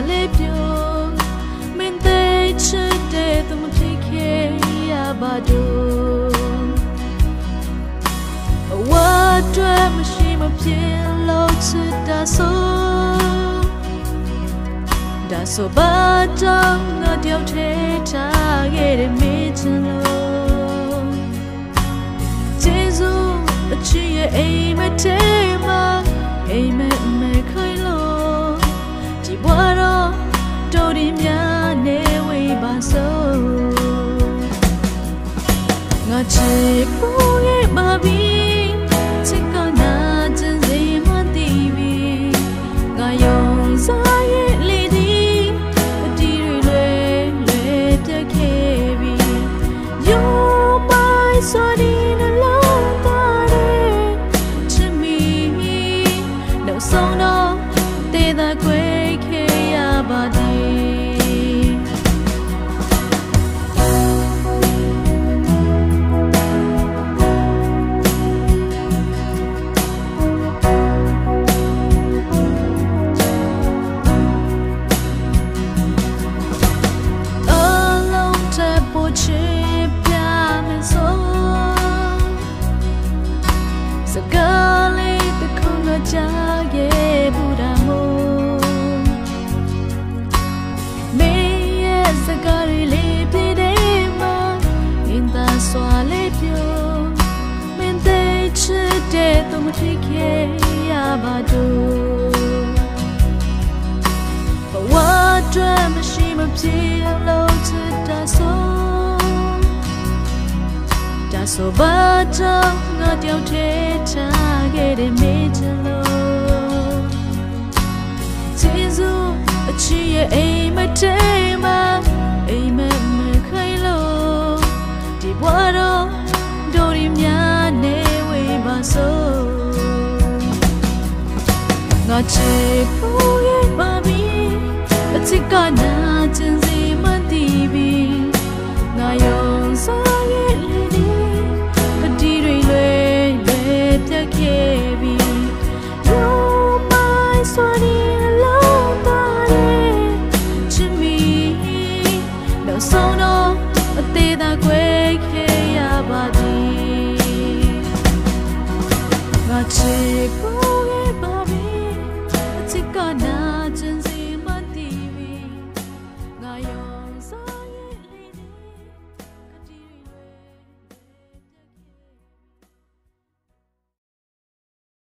လေးပြုံးမင်းသေးချစ်တဲ့သူမဖြစ်ခဲ့ရပါတော့ဝတ်တွေမရှိမဖြစ်လို့ချစ်တာဆိုဘာကြောင့်ငါတယောက်တည်းထားခဲ့တဲ့မင်းချင်လို့ကျေးဇူးအချစ်ရဲ့အိမ်မထဲမှာအိမ်မက်မဲခိုင်လို့ဒီဘဝတော့တော်ဒီများနေဝေးပါစို့ငါချစ်ဖို့ရဲ့မဘီချစ်ကနာကျင်စီမသိပြီငါယုံစားရဲ့လေဒီအတီးတွေလွယ်ပြတ်ခဲ့ပြီ You're my sunny alone darling to me နောက်ဆုံးတော့တေးသာခွေခဲ့ရပါသည်ဖြစ်ခဲ့ရပါတော့ဘဝတွေမရှိမဖြစ်လို့ချစ်တာဆိုဘာကြောင့်ငါတယောက်တည်းထားခဲ့တဲ့မင်းချင်လို့ကျေးဇူးအချစ်ရဲ့အိမ်မထဲမှာအိမ်မက်မခိုင်လို့ဒီဘဝတော့တို့ဒီများနေဝေးပါစို့ငါချစ်ဖို့ရဲ့ပါပြီအချစ်ကနာကျင်စီမသိပြီငါယုံစားရဲ့လေဒီအတီးတွေလွယ်ပြတ်ခဲ့ပြီ You're my sunny alone darling to me နောက်ဆုံးတော့အသေးသာခွေခဲ့ရပါသည်ငါချစ်ဖို့